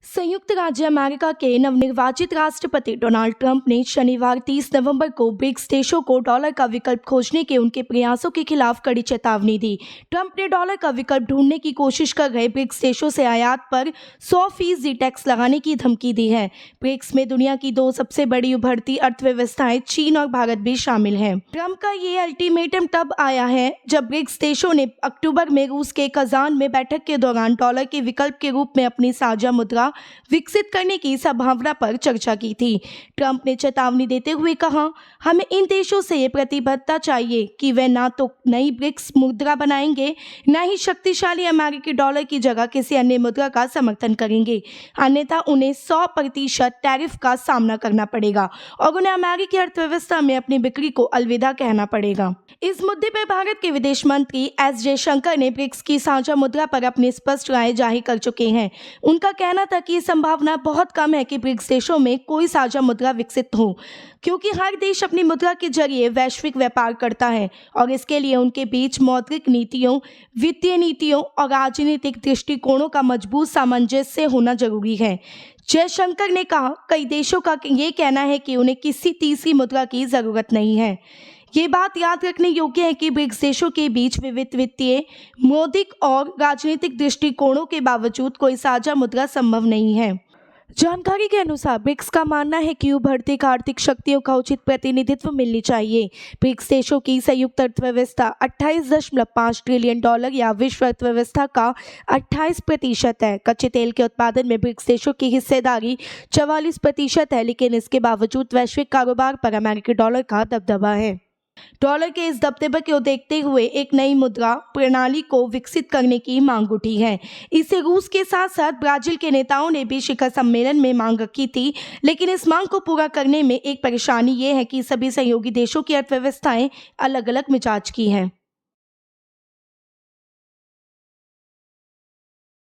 संयुक्त राज्य अमेरिका के नवनिर्वाचित राष्ट्रपति डोनाल्ड ट्रंप ने शनिवार 30 नवंबर को ब्रिक्स देशों को डॉलर का विकल्प खोजने के उनके प्रयासों के खिलाफ कड़ी चेतावनी दी। ट्रंप ने डॉलर का विकल्प ढूंढने की कोशिश कर रहे ब्रिक्स देशों से आयात पर 100% टैक्स लगाने की धमकी दी है। ब्रिक्स में दुनिया की दो सबसे बड़ी उभरती अर्थव्यवस्थाएं चीन और भारत भी शामिल हैं। ट्रंप का ये अल्टीमेटम तब आया है जब ब्रिक्स देशों ने अक्टूबर में रूस के कजान में बैठक के दौरान डॉलर के विकल्प के रूप में अपनी साझा मुद्रा विकसित करने की संभावना पर चर्चा की थी। ट्रंप ने चेतावनी देते हुए कहा, हमें इन देशों से ये प्रतिबद्धता चाहिए कि वे ना तो नई ब्रिक्स मुद्रा बनाएंगे, न ही शक्तिशाली अमेरिकी डॉलर की जगह किसी अन्य मुद्रा का समर्थन करेंगे, अन्यथा उन्हें 100% टैरिफ का सामना करना पड़ेगा और उन्हें अमेरिकी अर्थव्यवस्था में अपनी बिक्री को अलविदा कहना पड़ेगा। इस मुद्दे पर भारत के विदेश मंत्री एस जयशंकर ने ब्रिक्स की साझा मुद्रा पर अपनी स्पष्ट राय जाहिर कर चुके हैं। उनका कहना था कि संभावना बहुत कम है कि ब्रिक्स देशों में कोई साझा मुद्रा विकसित हो, क्योंकि हर देश अपनी मुद्रा के जरिए वैश्विक व्यापार करता है और इसके लिए उनके बीच मौद्रिक नीतियों, वित्तीय नीतियों और राजनीतिक दृष्टिकोणों का मजबूत सामंजस्य होना जरूरी है। जयशंकर ने कहा, कई देशों का ये कहना है कि उन्हें किसी तीसरी मुद्रा की जरूरत नहीं है। ये बात याद रखने योग्य है कि ब्रिक्स देशों के बीच विविध वित्तीय, मौद्रिक और राजनीतिक दृष्टिकोणों के बावजूद कोई साझा मुद्रा संभव नहीं है। जानकारी के अनुसार ब्रिक्स का मानना है कि उभरती आर्थिक शक्तियों का उचित प्रतिनिधित्व मिलनी चाहिए। ब्रिक्स देशों की संयुक्त अर्थव्यवस्था 28.5 ट्रिलियन डॉलर या विश्व अर्थव्यवस्था का 28% है। कच्चे तेल के उत्पादन में ब्रिक्स देशों की हिस्सेदारी 44% है, लेकिन इसके बावजूद वैश्विक कारोबार पर अमेरिकी डॉलर का दबदबा है। डॉलर के इस दबदबे को देखते हुए एक नई मुद्रा प्रणाली को विकसित करने की मांग उठी है। इसे रूस के साथ साथ ब्राजील के नेताओं ने भी शिखर सम्मेलन में मांग रखी थी, लेकिन इस मांग को पूरा करने में एक परेशानी ये है कि सभी सहयोगी देशों की अर्थव्यवस्थाएं अलग अलग मिजाज की हैं।